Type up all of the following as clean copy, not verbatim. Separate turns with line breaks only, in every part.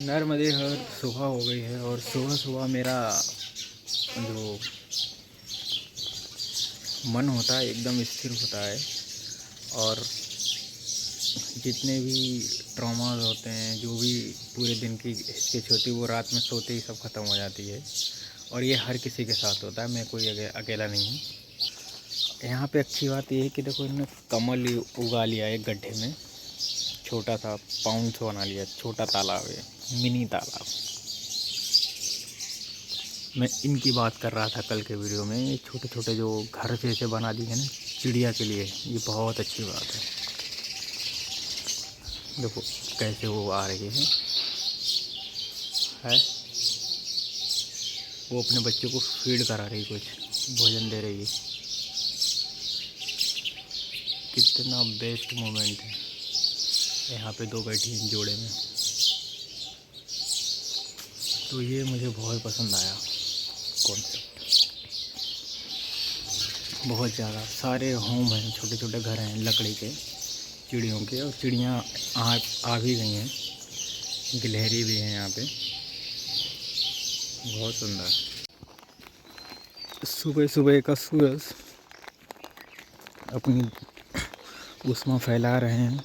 नर्मदे हर सुबह हो गई है और सुबह सुबह मेरा जो मन होता है एकदम स्थिर होता है। और जितने भी ट्रॉमाज होते हैं, जो भी पूरे दिन की स्केच होती है, वो रात में सोते ही सब ख़त्म हो जाती है। और ये हर किसी के साथ होता है, मैं कोई अकेला नहीं हूँ। यहाँ पे अच्छी बात ये है कि देखो, इन्होंने कमल उगा लिया है एक गड्ढे में, छोटा सा पाउंड से बना लिया, छोटा तालाब है, मिनी तालाब। मैं इनकी बात कर रहा था कल के वीडियो में। ये छोटे छोटे जो घर जैसे बना दिए हैं ना चिड़िया के लिए, ये बहुत अच्छी बात है। देखो कैसे वो आ रही है वो अपने बच्चे को फीड करा रही, कुछ भोजन दे रही है। कितना बेस्ट मोमेंट है। यहाँ पे दो बैठी हैं जोड़े में, तो ये मुझे बहुत पसंद आया कॉन्सेप्ट। बहुत ज़्यादा सारे होम हैं, छोटे छोटे घर हैं लकड़ी के चिड़ियों के, और चिड़ियाँ आ भी गई हैं, गिलहरी भी हैं यहाँ पे। बहुत सुंदर सुबह सुबह का सूरज अपनी उष्मा फैला रहे हैं।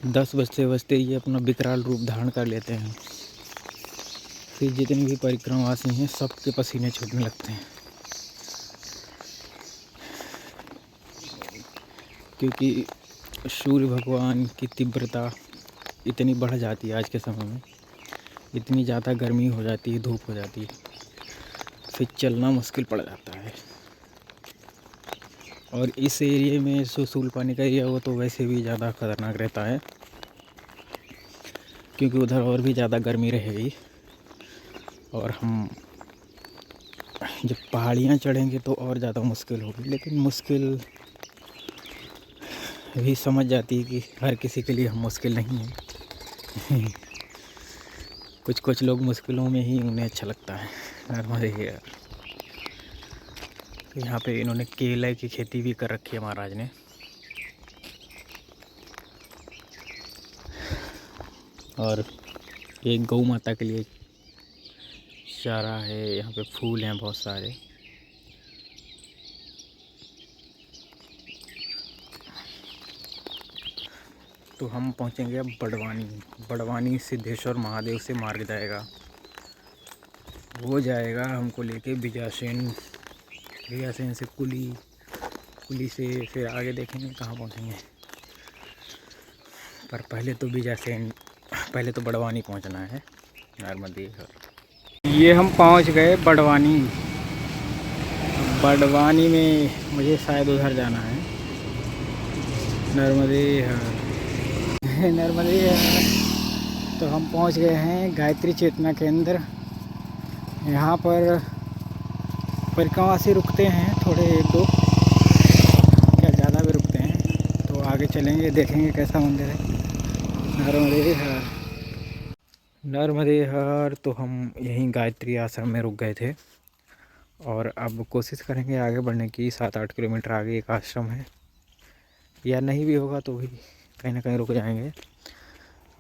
10 बजते बजते ये अपना विकराल रूप धारण कर लेते हैं। फिर जितने भी परिक्रमावासी हैं सबके पसीने छूटने लगते हैं, क्योंकि सूर्य भगवान की तीव्रता इतनी बढ़ जाती है आज के समय में, इतनी ज़्यादा गर्मी हो जाती है, धूप हो जाती है, फिर चलना मुश्किल पड़ जाता है। और इस एरिए में सूल पानी का एरिया हो तो वैसे भी ज़्यादा ख़तरनाक रहता है, क्योंकि उधर और भी ज़्यादा गर्मी रहेगी। और हम जब पहाड़ियाँ चढ़ेंगे तो और ज़्यादा मुश्किल होगी। लेकिन मुश्किल भी समझ जाती है कि हर किसी के लिए हम मुश्किल नहीं हैं। कुछ कुछ लोग मुश्किलों में ही उन्हें अच्छा लगता है। नर्मदे यहाँ पे इन्होंने केले की खेती भी कर रखी है महाराज ने। और एक गौ माता के लिए चारा है, यहाँ पे फूल हैं बहुत सारे। तो हम पहुँचेंगे अब बड़वानी सिद्धेश्वर महादेव से मार्ग जाएगा, वो जाएगा हमको लेके बिजासेन से कुली से फिर आगे देखेंगे कहाँ पहुँचेंगे। पर पहले तो बड़वानी पहुँचना है, नर्मदे। ये हम पहुँच गए बड़वानी में मुझे शायद उधर जाना है, नर्मदे तो हम पहुँच गए हैं गायत्री चेतना केंद्र। यहाँ पर परिक्रमावासी रुकते हैं थोड़े, एक दो क्या ज़्यादा भी रुकते हैं। तो आगे चलेंगे, देखेंगे कैसा मंदिर है। नर्मदे हर तो हम यहीं गायत्री आश्रम में रुक गए थे, और अब कोशिश करेंगे आगे बढ़ने की। 7-8 किलोमीटर आगे एक आश्रम है, या नहीं भी होगा तो भी कहीं ना कहीं रुक जाएंगे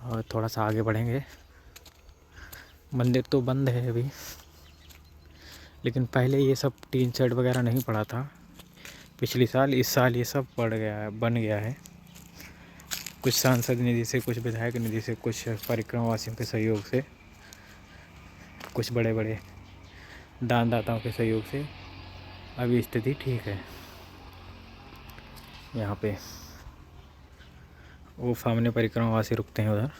और थोड़ा सा आगे बढ़ेंगे। मंदिर तो बंद है अभी, लेकिन पहले ये सब टीन शेड वगैरह नहीं पड़ा था पिछले साल। इस साल ये सब बन गया है, कुछ सांसद निधि से, कुछ विधायक निधि से, कुछ परिक्रमावासियों के सहयोग से, कुछ बड़े बड़े दानदाताओं के सहयोग से अभी स्थिति ठीक है। यहाँ पे वो सामने परिक्रमावासी रुकते हैं उधर,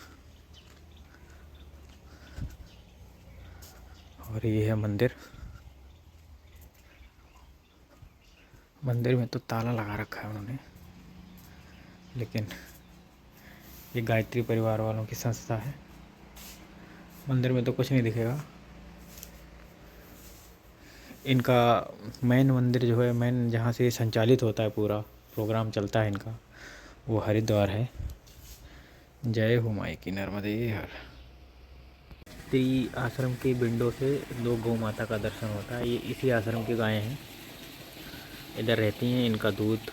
और ये है मंदिर। मंदिर में तो ताला लगा रखा है उन्होंने, लेकिन ये गायत्री परिवार वालों की संस्था है। मंदिर में तो कुछ नहीं दिखेगा। इनका मेन मंदिर जो है, मेन जहाँ से संचालित होता है, पूरा प्रोग्राम चलता है इनका, वो हरिद्वार है। जय हो माई की नर्मदे हर। आश्रम की विंडो से 2 गौ माता का दर्शन होता है। ये इसी आश्रम की गायें हैं, इधर रहती हैं, इनका दूध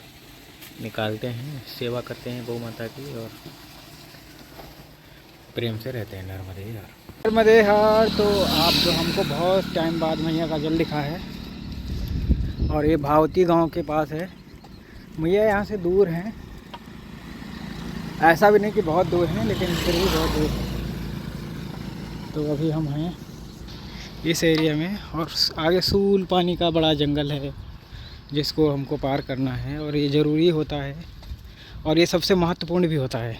निकालते हैं, सेवा करते हैं गौ माता की। और प्रेम से रहते हैं नर्मदे हर। नर्मदे हर तो आप जो हमको बहुत टाइम बाद मैया का जल दिखा है, और ये भावती गांव के पास है। मैया यहाँ से दूर हैं, ऐसा भी नहीं कि बहुत दूर हैं, लेकिन फिर भी बहुत दूर है। तो अभी हम हैं इस एरिया में, और आगे सूल पानी का बड़ा जंगल है जिसको हमको पार करना है, और ये ज़रूरी होता है और ये सबसे महत्वपूर्ण भी होता है,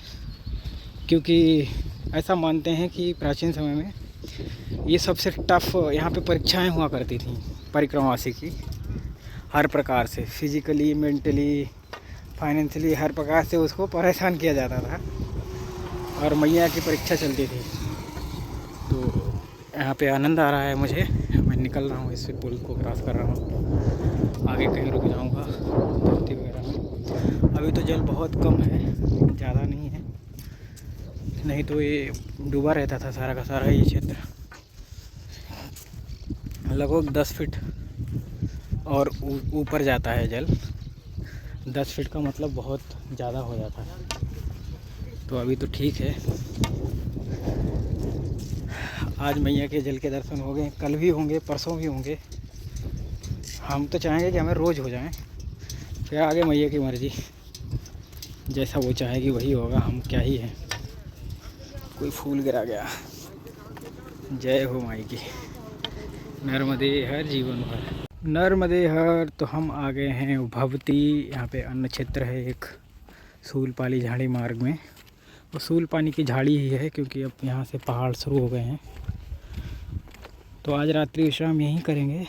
क्योंकि ऐसा मानते हैं कि प्राचीन समय में ये सबसे टफ यहाँ पे परीक्षाएं हुआ करती थी परिक्रमावासी की, हर प्रकार से, फिजिकली, मेंटली, फाइनेंशियली, हर प्रकार से उसको परेशान किया जाता था और मैया की परीक्षा चलती थी। तो यहाँ पे आनंद आ रहा है मुझे। मैं निकल रहा हूँ, इससे पुल को क्रॉस कर रहा हूँ, आगे कहीं रुक जाऊँगा धरती वगैरह में। अभी तो जल बहुत कम है, ज़्यादा नहीं है, नहीं तो ये डूबा रहता था सारा का सारा ये क्षेत्र, लगभग 10 फीट और ऊपर जाता है जल। 10 फीट का मतलब बहुत ज़्यादा हो जाता है। तो अभी तो ठीक है, आज मैया के जल के दर्शन हो गए, कल भी होंगे, परसों भी होंगे। हम तो चाहेंगे कि हमें रोज़ हो जाएं, फिर आगे मैया की मर्ज़ी, जैसा वो चाहेगी वही होगा, हम क्या ही हैं। कोई फूल गिरा गया। जय हो माई की। नर्मदे हर जीवन भर। नर्मदे हर तो हम आ गए हैं भवती, यहाँ पे अन्न क्षेत्र है एक, सूलपाली झाड़ी मार्ग में। वो सूल पानी की झाड़ी ही है, क्योंकि अब यहाँ से पहाड़ शुरू हो गए हैं। तो आज रात्रि विश्राम यहीं करेंगे,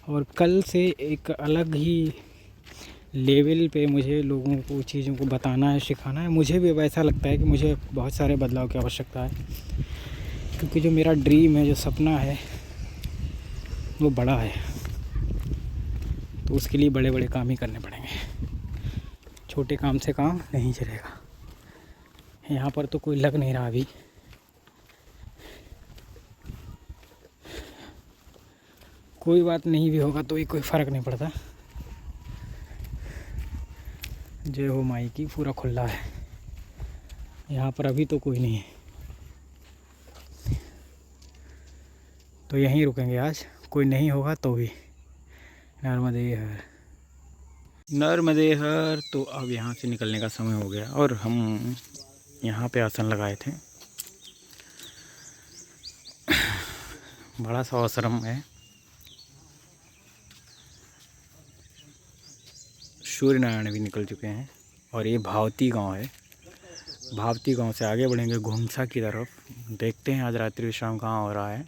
और कल से एक अलग ही लेवल पे मुझे लोगों को चीज़ों को बताना है, सिखाना है। मुझे भी अब ऐसा लगता है कि मुझे बहुत सारे बदलाव की आवश्यकता है, क्योंकि जो मेरा ड्रीम है, जो सपना है, वो बड़ा है। तो उसके लिए बड़े बड़े काम ही करने पड़ेंगे, छोटे काम से काम नहीं चलेगा। यहाँ पर तो कोई लग नहीं रहा अभी, कोई बात नहीं भी होगा तो ही कोई फ़र्क नहीं पड़ता। जय हो माई की, पूरा खुला है यहाँ पर, अभी तो कोई नहीं है। तो यहीं रुकेंगे आज, कोई नहीं होगा तो भी। नर्मदे हर। नर्मदे हर। तो अब यहाँ से निकलने का समय हो गया, और हम यहाँ पे आसन लगाए थे। बड़ा सा आश्रम है। सूर्य नारायण भी निकल चुके हैं, और ये भावती गांव है। भावती गांव से आगे बढ़ेंगे घुमसा की तरफ। देखते हैं आज रात्रि विश्राम कहाँ हो रहा है।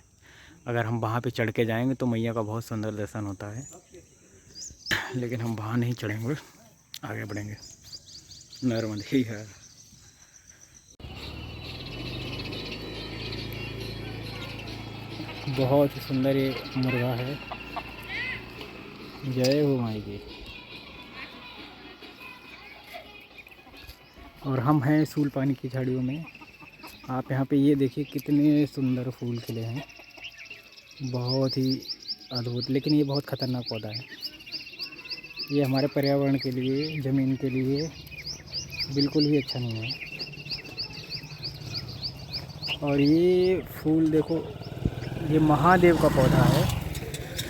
अगर हम वहाँ पे चढ़ के जाएंगे तो मैया का बहुत सुंदर दर्शन होता है, लेकिन हम वहाँ नहीं चढ़ेंगे, आगे बढ़ेंगे। नर्मदे हर। बहुत ही सुंदर ये मुर्गा है। जय हो माई की। और हम हैं सूल पानी की झाड़ियों में। आप यहाँ पे ये देखिए कितने सुंदर फूल खिले हैं, बहुत ही अद्भुत। लेकिन ये बहुत ख़तरनाक पौधा है, ये हमारे पर्यावरण के लिए, ज़मीन के लिए बिल्कुल भी अच्छा नहीं है। और ये फूल देखो, ये महादेव का पौधा है,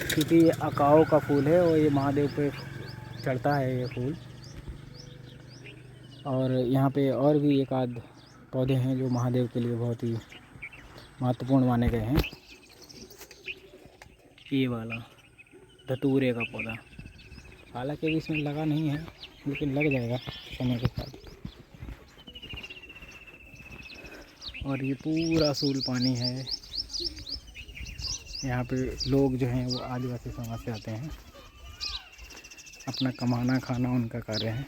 क्योंकि ये अकाओ का फूल है और ये महादेव पे चढ़ता है ये फूल। और यहाँ पे और भी एक आध पौधे हैं जो महादेव के लिए बहुत ही महत्वपूर्ण माने गए हैं। ये वाला धतूरे का पौधा, हालांकि अभी इसमें लगा नहीं है, लेकिन लग जाएगा समय के साथ। और ये पूरा सूल पानी है। यहाँ पे लोग जो हैं वो आदिवासी समाज से आते हैं, अपना कमाना खाना उनका कार्य है।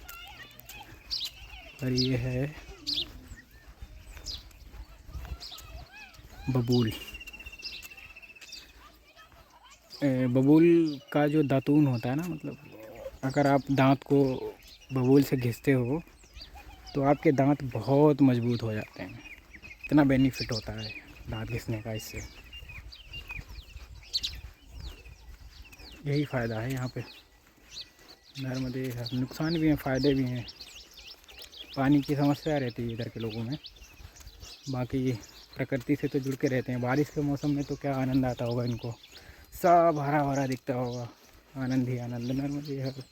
और ये है बबूल। बबूल का जो दातून होता है ना, मतलब अगर आप दांत को बबूल से घिसते हो तो आपके दांत बहुत मजबूत हो जाते हैं। इतना बेनिफिट होता है दांत घिसने का इससे, यही फ़ायदा है यहाँ पे नर्मदे हर। नुकसान भी हैं, फ़ायदे भी हैं। पानी की समस्या रहती है इधर के लोगों में, बाकी प्रकृति से तो जुड़ के रहते हैं। बारिश के मौसम में तो क्या आनंद आता होगा इनको, सब हरा भरा दिखता होगा, आनंद ही आनंद। नर्मदे हर,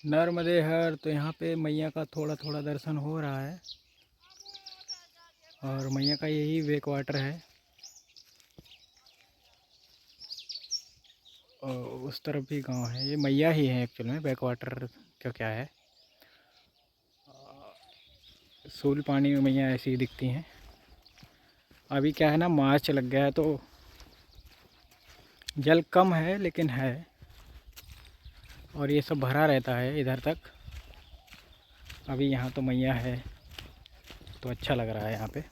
नर्मदे हर। तो यहाँ पे मैया का थोड़ा थोड़ा दर्शन हो रहा है और मैया का यही बैक वाटर है। और उस तरफ भी गांव है, ये मैया ही है एक्चुअल में, बैक वाटर क्या है। सूल पानी में मैया ऐसी ही दिखती हैं। अभी क्या है ना, मार्च लग गया है तो जल कम है लेकिन है, और ये सब भरा रहता है इधर तक। अभी यहाँ तो मैया है तो अच्छा लग रहा है यहाँ पे।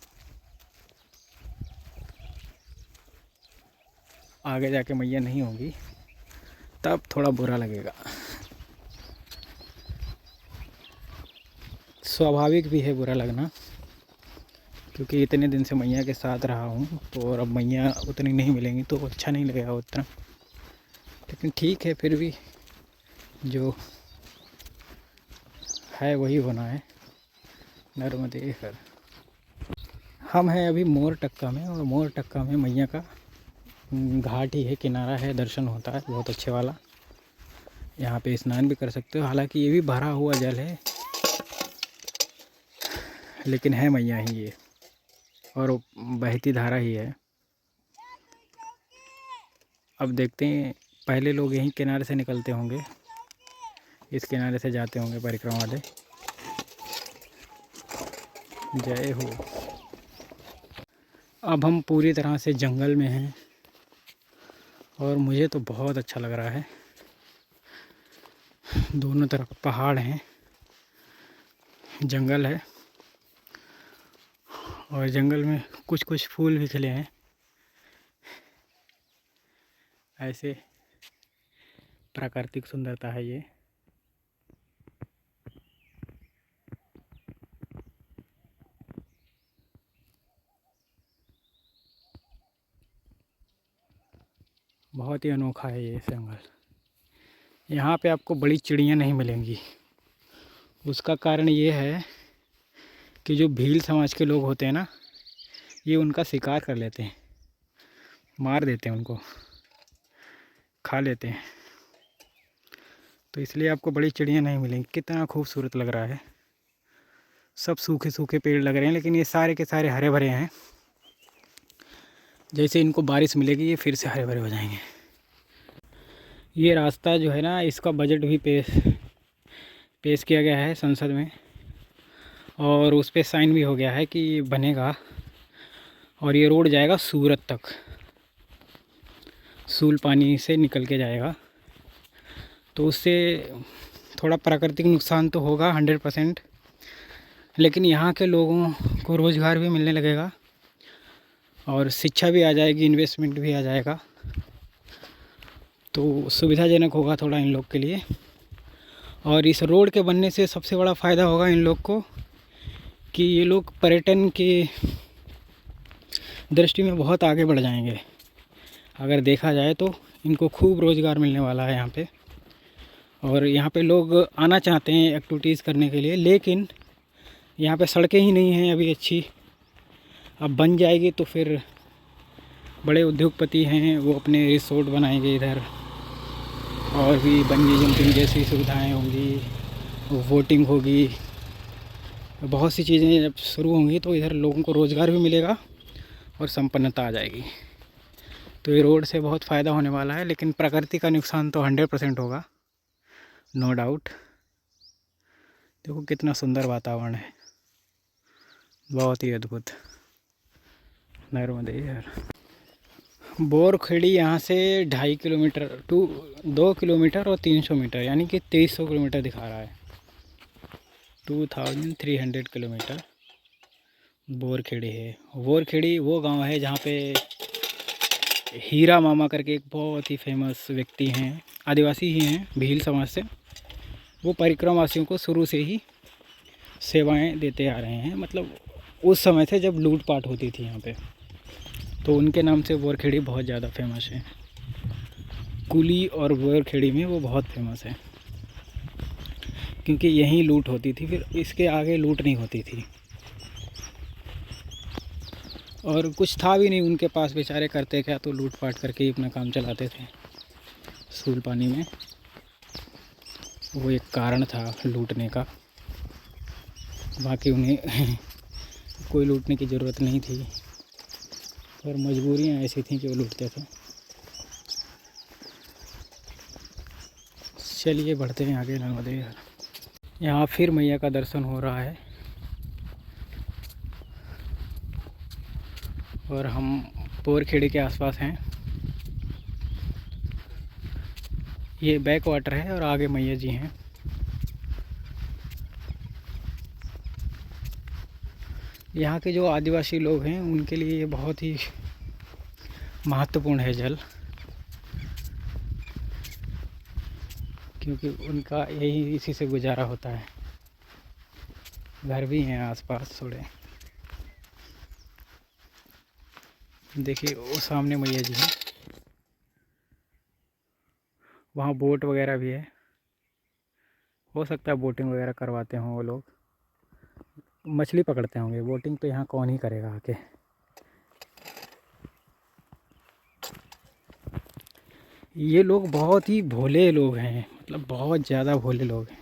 आगे जाके मैया नहीं होगी तब थोड़ा बुरा लगेगा। स्वाभाविक भी है बुरा लगना, क्योंकि इतने दिन से मैया के साथ रहा हूँ तो, और अब मैया उतनी नहीं मिलेंगी तो अच्छा नहीं लगेगा उतना। लेकिन ठीक है, फिर भी जो है वही होना है। नर्मदे हर। हम हैं अभी मोर टक्का में, और मोर टक्का में मैया का घाट ही है, किनारा है, दर्शन होता है बहुत अच्छे वाला। यहाँ पे स्नान भी कर सकते हो, हालांकि ये भी भरा हुआ जल है लेकिन है मैया ही ये, और बहती धारा ही है। अब देखते हैं, पहले लोग यहीं किनारे से निकलते होंगे, इस किनारे से जाते होंगे परिक्रमा वाले। जय हो। अब हम पूरी तरह से जंगल में हैं और मुझे तो बहुत अच्छा लग रहा है। दोनों तरफ पहाड़ हैं, जंगल है, और जंगल में कुछ कुछ फूल भी खिले हैं। ऐसे प्राकृतिक सुंदरता है ये। बहुत ही अनोखा है ये जंगल। यहाँ पे आपको बड़ी चिड़ियाँ नहीं मिलेंगी। उसका कारण ये है कि जो भील समाज के लोग होते हैं ना, ये उनका शिकार कर लेते हैं, मार देते हैं उनको, खा लेते हैं। तो इसलिए आपको बड़ी चिड़ियाँ नहीं मिलेंगी। कितना खूबसूरत लग रहा है। सब सूखे सूखे पेड़ लग रहे हैं लेकिन ये सारे के सारे हरे भरे हैं। जैसे इनको बारिश मिलेगी ये फिर से हरे भरे हो जाएंगे। ये रास्ता जो है ना, इसका बजट भी पेश किया गया है संसद में, और उस पर साइन भी हो गया है कि ये बनेगा, और ये रोड जाएगा सूरत तक, सूल पानी से निकल के जाएगा। तो उससे थोड़ा प्राकृतिक नुकसान तो होगा 100%, लेकिन यहाँ के लोगों को रोज़गार भी मिलने लगेगा और शिक्षा भी आ जाएगी, इन्वेस्टमेंट भी आ जाएगा। तो सुविधाजनक होगा थोड़ा इन लोग के लिए। और इस रोड के बनने से सबसे बड़ा फ़ायदा होगा इन लोग को कि ये लोग पर्यटन की दृष्टि में बहुत आगे बढ़ जाएंगे। अगर देखा जाए तो इनको खूब रोज़गार मिलने वाला है यहाँ पे। और यहाँ पे लोग आना चाहते हैं एक्टिविटीज़ करने के लिए, लेकिन यहाँ पे सड़कें ही नहीं हैं अभी अच्छी। अब बन जाएगी तो फिर बड़े उद्योगपति हैं वो अपने रिसोर्ट बनाएंगे इधर, और भी बंजी जंपिंग जैसी सुविधाएं होंगी, वोटिंग होगी, बहुत सी चीज़ें जब शुरू होंगी तो इधर लोगों को रोज़गार भी मिलेगा और संपन्नता आ जाएगी। तो ये रोड से बहुत फ़ायदा होने वाला है, लेकिन प्रकृति का नुकसान तो 100% होगा, नो डाउट। देखो कितना सुंदर वातावरण है, बहुत ही अद्भुत। नर्मदे हर। बोरखेड़ी यहाँ से 2.5 किलोमीटर टू 2 किलोमीटर और 300 मीटर, यानी कि 2300 किलोमीटर दिखा रहा है। 2300 किलोमीटर बोरखेड़ी है। बोरखेड़ी वो गांव है जहाँ पे हीरा मामा करके एक बहुत ही फेमस व्यक्ति हैं, आदिवासी ही हैं, भील समाज से। वो परिक्रमवासियों को शुरू से ही सेवाएं देते आ रहे हैं, मतलब उस समय से जब लूटपाट होती थी यहाँ पे, तो उनके नाम से बोरखेड़ी बहुत ज़्यादा फेमस है। कुली और बोरखेड़ी में वो बहुत फेमस है, क्योंकि यहीं लूट होती थी, फिर इसके आगे लूट नहीं होती थी। और कुछ था भी नहीं उनके पास, बेचारे करते क्या, तो लूट पाट करके ही अपना काम चलाते थे सूल पानी में। वो एक कारण था लूटने का, बाकी उन्हें कोई लूटने की ज़रूरत नहीं थी, पर मजबूरियाँ ऐसी थीं कि वो लूटते थे। चलिए बढ़ते हैं आगे नर्मदे। यहाँ फिर मैया का दर्शन हो रहा है और हम पोरखेड़ी के आसपास हैं। ये बैक वाटर है और आगे मैया जी हैं। यहाँ के जो आदिवासी लोग हैं उनके लिए ये बहुत ही महत्वपूर्ण है जल, क्योंकि उनका यही इसी से गुजारा होता है। घर भी हैं आसपास थोड़े। देखिए वो सामने मैया जी हैं, वहाँ बोट वगैरह भी है, हो सकता है बोटिंग वगैरह करवाते हों वो लोग, मछली पकड़ते होंगे। बोटिंग तो यहाँ कौन ही करेगा आके। ये लोग बहुत ही भोले लोग हैं, मतलब बहुत ज़्यादा भोले लोग हैं।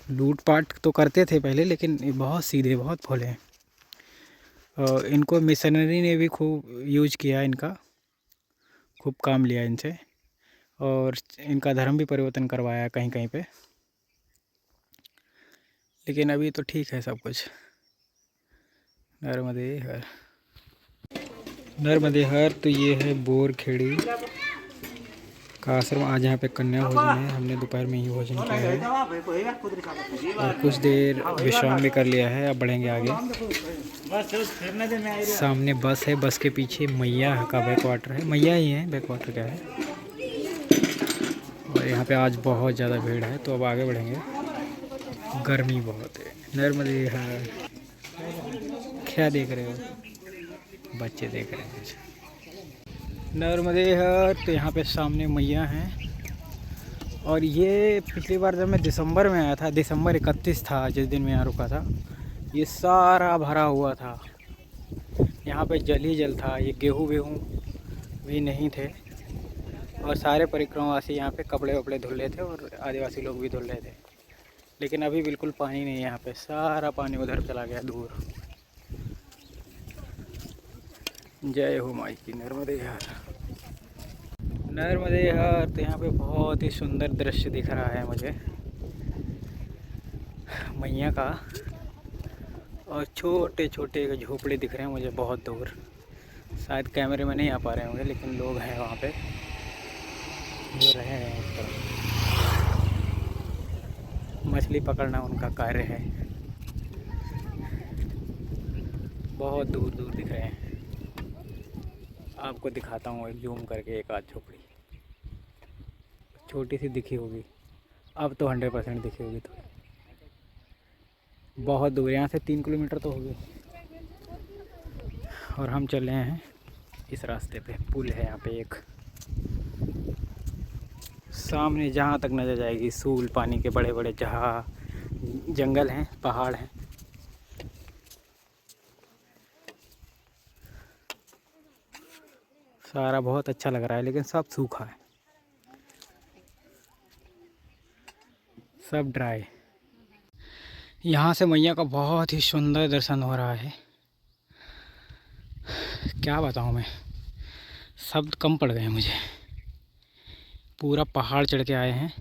लूटपाट तो करते थे पहले, लेकिन ये बहुत सीधे, बहुत भोले हैं। और इनको मिशनरी ने भी खूब यूज किया, इनका खूब काम लिया इनसे, और इनका धर्म भी परिवर्तन करवाया कहीं कहीं पे। लेकिन अभी तो ठीक है सब कुछ। नर्मदे हर, नर्मदे हर। तो ये है बोरखेड़ी का आश्रम। आज यहाँ पे कन्या भोजन है, हमने दोपहर में ही भोजन किया है और कुछ देर विश्राम भी कर लिया है। अब बढ़ेंगे आगे। सामने बस है, बस के पीछे मैया का बैक वाटर है, मैया ही है, बैक वाटर क्या है। और यहाँ पे आज बहुत ज़्यादा भीड़ है, तो अब आगे बढ़ेंगे। गर्मी बहुत है। नर्मदे हर। क्या देख रहे हो? बच्चे देख रहे हैं। नर्मदे हर। तो यहाँ पे सामने मैया हैं। और ये पिछली बार जब मैं दिसंबर में आया था, दिसंबर 31 था जिस दिन मैं यहाँ रुका था, ये सारा भरा हुआ था। यहाँ पे जल ही जल था। ये गेहूँ वेहूँ भी नहीं थे, और सारे परिक्रमावासी यहाँ पे कपड़े वपड़े धुल रहे थे और आदिवासी लोग भी धुल रहे थे। लेकिन अभी बिल्कुल पानी नहीं है यहाँ पे, सारा पानी उधर चला गया दूर। जय हो माई की नर्मदे हर। नर्मदे हर। तो यहाँ पे बहुत ही सुंदर दृश्य दिख रहा है मुझे मैया का, और छोटे छोटे झोपड़े दिख रहे हैं मुझे बहुत दूर। शायद कैमरे में नहीं आ पा रहे होंगे, लेकिन लोग हैं वहाँ पे जो रह रहे हैं इस तरफ। मछली पकड़ना उनका कार्य है। बहुत दूर दूर दिख रहे हैं। आपको दिखाता हूँ एक जूम करके एक आध झोपड़ी, छोटी सी दिखी होगी, अब तो 100% दिखी होगी। तो बहुत दूर, यहाँ से 3 किलोमीटर तो होगी। और हम चल रहे हैं इस रास्ते पे। पुल है यहाँ पे एक, सामने जहाँ तक नजर जाएगी सूल पानी के बड़े बड़े जहाँ जंगल हैं, पहाड़ हैं। सारा बहुत अच्छा लग रहा है, लेकिन सब सूखा है, सब ड्राई। यहाँ से मैया का बहुत ही सुंदर दर्शन हो रहा है। क्या बताऊँ मैं, शब्द कम पड़ गए मुझे। पूरा पहाड़ चढ़ के आए हैं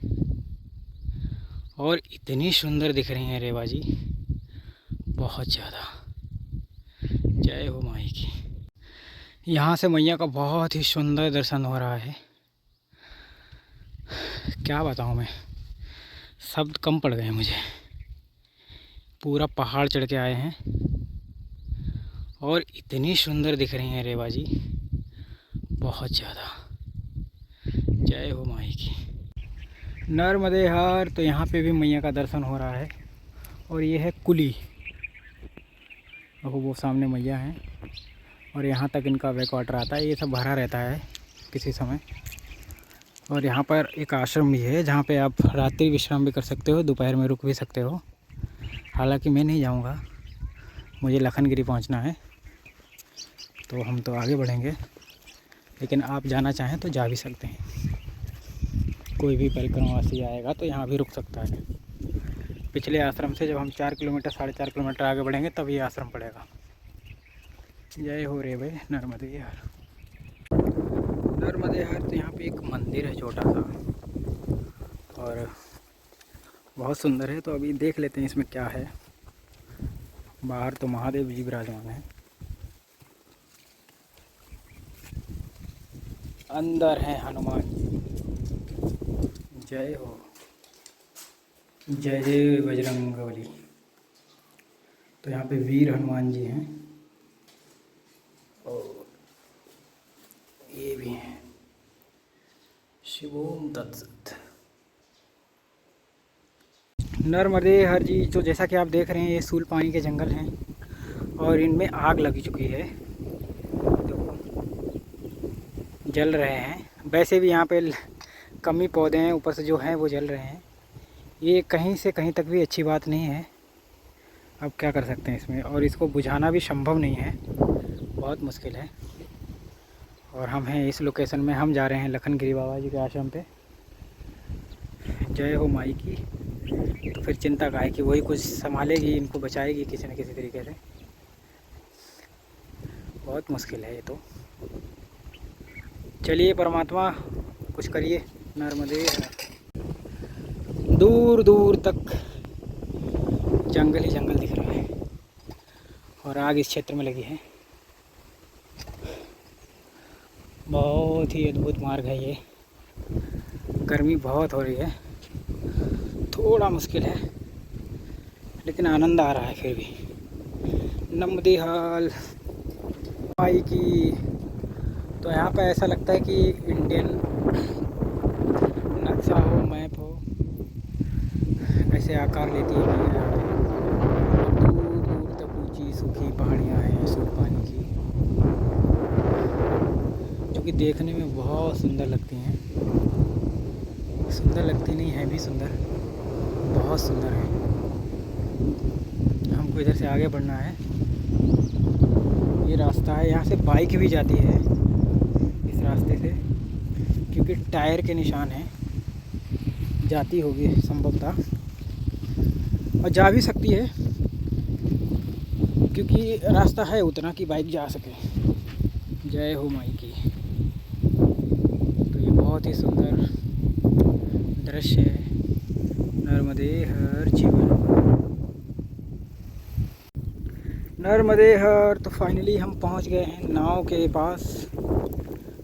और इतनी सुंदर दिख रही हैं रेवा जी, बहुत ज़्यादा। जय हो माई की। यहाँ से मैया का बहुत ही सुंदर दर्शन हो रहा है। क्या बताऊँ मैं, शब्द कम पड़ गए मुझे। पूरा पहाड़ चढ़ के आए हैं और इतनी सुंदर दिख रही हैं रेवा जी, बहुत ज़्यादा। जय हो माई की। नर्मदे हर। तो यहाँ पे भी मैया का दर्शन हो रहा है। और ये है कुली, वो सामने मैया हैं, और यहाँ तक इनका बैक वाटर आता है। ये सब भरा रहता है किसी समय। और यहाँ पर एक आश्रम भी है जहाँ पे आप रात्रि विश्राम भी कर सकते हो, दोपहर में रुक भी सकते हो। हालांकि मैं नहीं जाऊँगा, मुझे लखनगिरी पहुँचना है। तो हम तो आगे बढ़ेंगे, लेकिन आप जाना चाहें तो जा भी सकते हैं। कोई भी परिक्रमावासी आएगा तो यहाँ भी रुक सकता है। पिछले आश्रम से जब हम 4 किलोमीटर 4.5 किलोमीटर आगे बढ़ेंगे तब ये आश्रम पड़ेगा। जय हो रे भाई नर्मदे हर। नर्मदे हर तो यहाँ पे एक मंदिर है छोटा सा और बहुत सुंदर है। तो अभी देख लेते हैं इसमें क्या है। बाहर तो महादेव जी विराजमान हैं, अंदर है हनुमान जी। जय हो, जय जय बजरंगबली। तो यहाँ पे वीर हनुमान जी हैं और ये भी हैं। शिवोम तत्सत। नर्मदे हर जी। तो जैसा कि आप देख रहे हैं ये सूल पानी के जंगल हैं और इनमें आग लगी चुकी है, तो जल रहे हैं। वैसे भी यहाँ पे कम ही पौधे हैं, ऊपर से जो हैं वो जल रहे हैं। ये कहीं से कहीं तक भी अच्छी बात नहीं है। अब क्या कर सकते हैं इसमें, और इसको बुझाना भी संभव नहीं है, बहुत मुश्किल है। और हम हैं इस लोकेशन में, हम जा रहे हैं लखनगिरी बाबा जी के आश्रम पे। जय हो माई की। तो फिर चिंता का है कि वही कुछ संभालेगी, इनको बचाएगी किसी न किसी तरीके से। बहुत मुश्किल है ये तो। चलिए परमात्मा कुछ करिए। नर्मदे दूर दूर तक जंगल ही जंगल दिख रहा है और आग इस क्षेत्र में लगी है। बहुत ही अद्भुत मार्ग है ये। गर्मी बहुत हो रही है, थोड़ा मुश्किल है, लेकिन आनंद आ रहा है फिर भी। नर्मदे हाल माई की। तो यहाँ पे ऐसा लगता है कि इंडियन नक्शा हो, मैप हो, ऐसे आकार लेती है मैया। दूर दूर तक ऊंची सूखी पहाड़ियाँ हैं सूख पानी की, जो कि देखने में बहुत सुंदर लगती हैं। सुंदर लगती नहीं है भी सुंदर, बहुत सुंदर है। हमको इधर से आगे बढ़ना है। ये रास्ता है, यहाँ से बाइक भी जाती है इस रास्ते से, क्योंकि टायर के निशान हैं। जाती होगी संभवतः, और जा भी सकती है क्योंकि रास्ता है उतना कि बाइक जा सके। जय हो माई की। तो ये बहुत ही सुंदर दृश्य है नर्मदे हर जीवन। नर्मदे हर। तो फाइनली हम पहुंच गए हैं नाव के पास,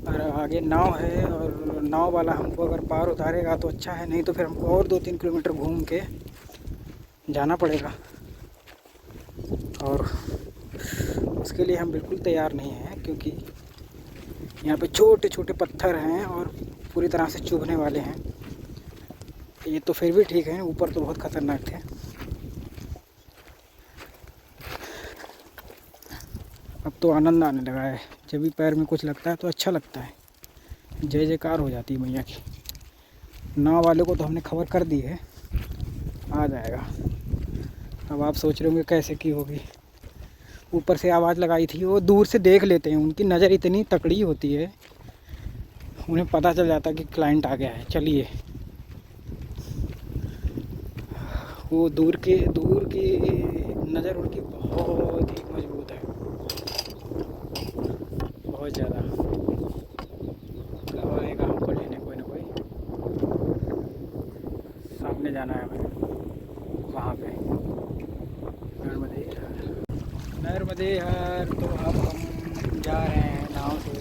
और आगे नाव है और नाव वाला हमको अगर पार उतारेगा तो अच्छा है, नहीं तो फिर हमको और 2-3 किलोमीटर घूम के जाना पड़ेगा। और उसके लिए हम बिल्कुल तैयार नहीं हैं, क्योंकि यहाँ पे छोटे छोटे पत्थर हैं और पूरी तरह से चुभने वाले हैं। ये तो फिर भी ठीक है, ऊपर तो बहुत खतरनाक थे। अब तो आनंद आने लगा है, जब भी पैर में कुछ लगता है तो अच्छा लगता है। जय जयकार हो जाती है मैया की। नाव वाले को तो हमने खबर कर दी है, आ जाएगा। अब आप सोच रहे होंगे कैसे की होगी। ऊपर से आवाज़ लगाई थी, वो दूर से देख लेते हैं, उनकी नज़र इतनी तकड़ी होती है, उन्हें पता चल जाता है कि क्लाइंट आ गया है। चलिए, वो दूर की नज़र उनकी बहुत ही मजबूत है, बहुत ज़्यादा। कब आएगा हमको लेने कोई ना कोई। सामने जाना है हमें, वहाँ पे नर्मदे हर। नर्मदे हर। तो अब हम जा रहे हैं नाव से,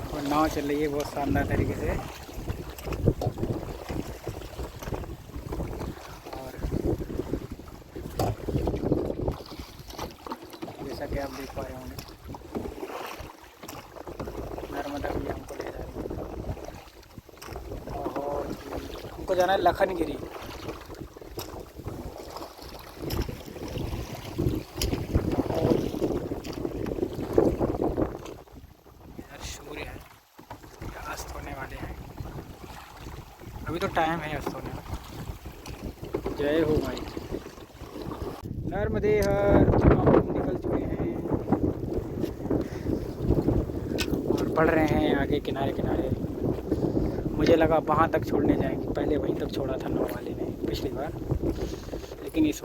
और नाव चल रही है बहुत शानदार तरीके से। जैसा कि आप देख पा रहे होंगे, नर्मदा भी हमको ले जा रही है। और हमको जाना है लखनगिरी। इधर सूर्य है, अस्त होने वाले हैं, अभी तो टाइम है अस्त होने में। जय हो माई। नर्मदे हर। हम निकल चुके हैं बढ़ रहे हैं आगे किनारे किनारे। मुझे लगा वहाँ तक छोड़ने जाएंगे, पहले वहीं तक छोड़ा था नाव वाले ने पिछली बार, लेकिन इस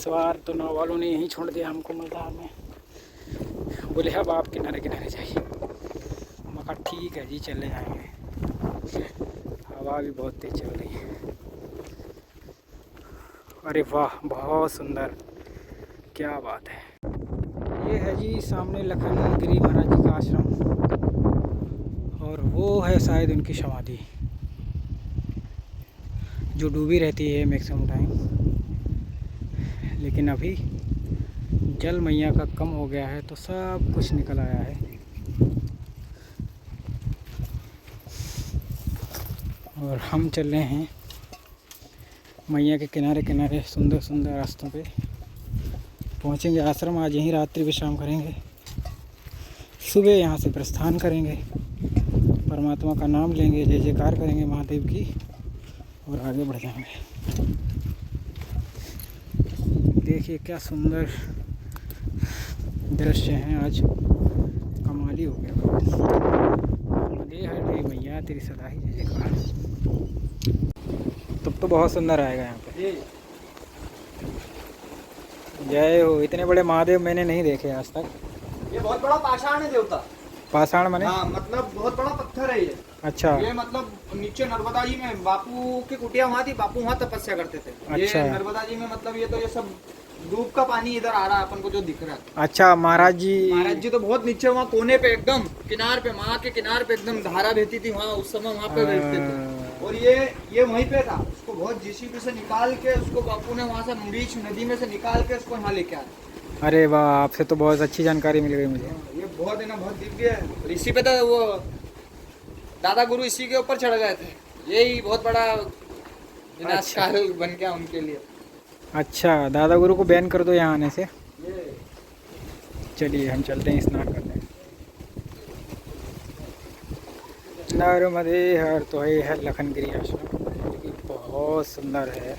बार तो नाव वालों ने यहीं छोड़ दिया हमको मज़दार में। बोले अब आप किनारे किनारे जाइए। मैं कहा ठीक है जी चले जाएंगे। हवा भी बहुत तेज़ चल रही है। अरे वाह बहुत सुंदर, क्या बात है। ये है जी सामने लखनगिरी महाराज जी का आश्रम, और वो है शायद उनकी समाधि जो डूबी रहती है मैक्सिमम टाइम, लेकिन अभी जल मैया का कम हो गया है तो सब कुछ निकल आया है। और हम चल रहे हैं मैया के किनारे किनारे सुंदर सुंदर रास्तों पे। पहुंचेंगे आश्रम, आज यहीं रात्रि विश्राम करेंगे, सुबह यहाँ से प्रस्थान करेंगे, परमात्मा का नाम लेंगे, जय जयकार करेंगे महादेव की, और आगे बढ़ जाएंगे। देखिए क्या सुंदर दृश्य हैं, आज कमाल ही हो गया। हरे मैया तेरी सदा ही जय जयकार। तब तो बहुत सुंदर आएगा यहाँ पे। जय हो। इतने बड़े महादेव मैंने नहीं देखे आज तक।
ये बहुत बड़ा पाषाण है देवता।
पाषाण माने?
हाँ, मतलब बहुत बड़ा पत्थर है ये।
अच्छा।
ये मतलब नीचे नर्मदा जी में बापू की कुटिया वहाँ थी, बापू वहाँ तपस्या करते थे।
अच्छा।
ये नर्मदा जी में मतलब ये तो ये सब धूप का पानी इधर आ रहा है अपन को जो दिख रहा है।
अच्छा महाराज जी
तो बहुत नीचे वहाँ कोने पे एकदम किनार पे, माँ के किनार पे एकदम धारा बहती थी वहाँ, उस समय वहाँ पे बैठते थे। और ये वहीं पे था, उसको बहुत जेसीबी से निकाल के उसको बापू ने वहाँ से बीच नदी में से निकाल के उसको यहाँ लेके आया।
अरे वाह, आपसे तो बहुत अच्छी जानकारी मिल गई मुझे।
ये बहुत है ना, बहुत दिव्य है। इसी पे तो वो दादा गुरु इसी के ऊपर चढ़ गए थे, यही बहुत बड़ा विनाशकाल बन गया उनके लिए।
अच्छा, दादा गुरु को बैन कर दो यहाँ आने से। चलिए हम चलते हैं, स्नान करते हैं। नर्मदे हर। तो ये है लखनगिरी आश्रम, जो कि बहुत सुंदर है।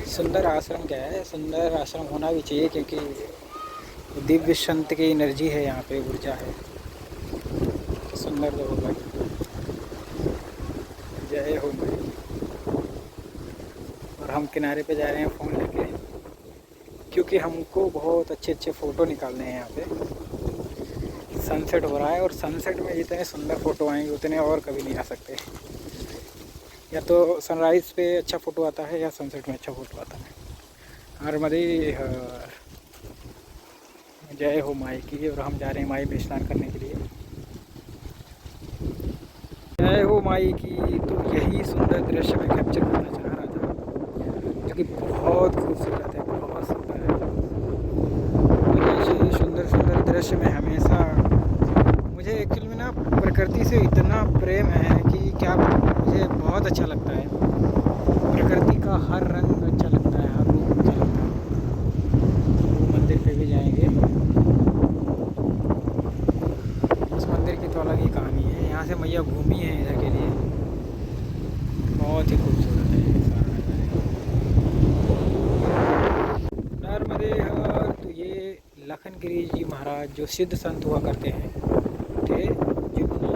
सुंदर आश्रम क्या है, सुंदर आश्रम होना भी चाहिए, क्योंकि दिव्य संत की एनर्जी है यहाँ पे, ऊर्जा है, तो सुंदर तो होगा। जय हो भाई। और हम किनारे पे जा रहे हैं फ़ोन लेके, क्योंकि हमको बहुत अच्छे अच्छे फ़ोटो निकालने हैं यहाँ पे। सनसेट हो रहा है, और सनसेट में जितने सुंदर फ़ोटो आएंगे उतने और कभी नहीं आ सकते। या तो सनराइज़ पे अच्छा फ़ोटो आता है, या सनसेट में अच्छा फ़ोटो आता है। नर्मदे हर। जय हो माई की। और हम जा रहे हैं माई में स्नान करने के लिए। जय हो माई की। तो यही सुंदर दृश्य मैं कैप्चर करना चाह रहा था, जो कि बहुत खूबसूरत है, बहुत सुंदर है। और ऐसे सुंदर सुंदर दृश्य में हमेशा मुझे एक्चुअली में ना प्रकृति से इतना प्रेम है कि क्या, मुझे बहुत अच्छा लगता है। प्रकृति का हर रंग अच्छा लगता है, हर रूप अच्छा लगता है। वो मंदिर पे भी जाएंगे, उस मंदिर की तो अलग ही कहानी है। यहाँ से मैया घूमी है इधर के लिए, बहुत ही खूबसूरत है नर्मदे हर। तो ये लखनगिरी जी महाराज जो सिद्ध संत हुआ करते हैं थे, जिन्होंने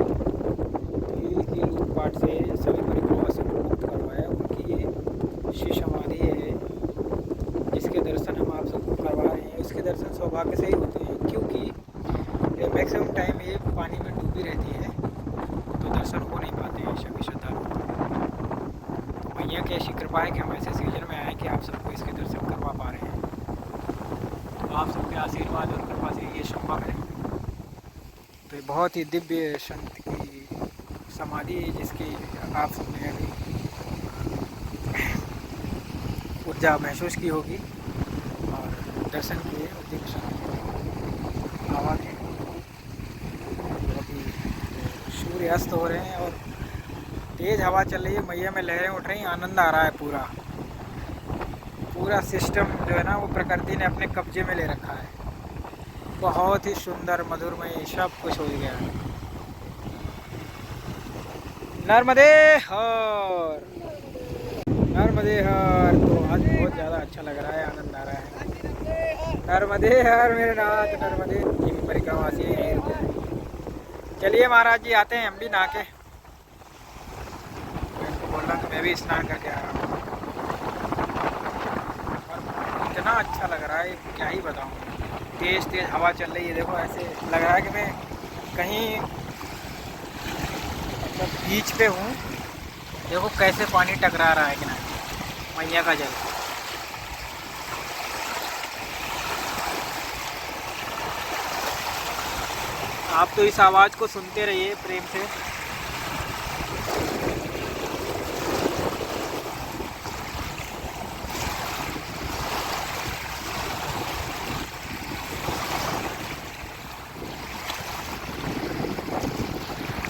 तेल की लूटपाट से सभी परिक्रमा से मुक्त करवाया, उनकी ये श्री समाधि है, जिसके दर्शन हम आप सबको करवा रहे हैं। उसके दर्शन सौभाग्य से ही होते हैं, क्योंकि मैक्सिमम टाइम ये पानी में डूबी रहती है, तो दर्शन हो नहीं पाते हैं सभी श्रद्धालुओं को। तो मैया की ऐसी कृपा है कि हम ऐसे सीजन में आए कि आप सबको इसके दर्शन करवा पा रहे हैं। तो आप सबके आशीर्वाद और कृपा से ये संभव है। तो ये बहुत ही दिव्य संत की समाधि है, जिसकी आप सबने अभी ऊर्जा महसूस की होगी और दर्शन किए। दिव्य संत की हवा के अभी सूर्य अस्त हो रहे हैं, और तेज़ हवा चल रही है, मैया में लहरें उठ रही हैं, आनंद आ रहा है। पूरा सिस्टम जो है ना, वो प्रकृति ने अपने कब्जे में ले रखा है। बहुत ही सुंदर मधुरमय सब कुछ हो गया है। नर्मदे हर। नर्मदे हर। तो आज बहुत ज़्यादा अच्छा लग रहा है, आनंद आ रहा है। नर्मदे हर मेरे नाथ, नर्मदे की परिक्रमा से चलिए महाराज जी आते हैं हम भी नहा के। मैं इनको बोल रहा कि मैं भी स्नान करके आ रहा हूँ। और इतना अच्छा लग रहा है क्या ही बताऊँ। तेज़ तेज़ हवा चल रही है, देखो ऐसे लग रहा है कि मैं कहीं मतलब बीच पे हूँ। देखो कैसे पानी टकरा रहा है किनारे, मैया का जल। आप तो इस आवाज़ को सुनते रहिए प्रेम से।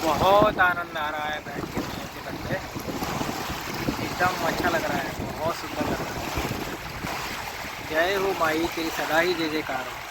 बहुत आनंद आ रहा है बैठ के नीचे तट पे, एकदम अच्छा लग रहा है, बहुत सुंदर लग रहा है। जय हो माई तेरी सदा ही जय जयकार हो।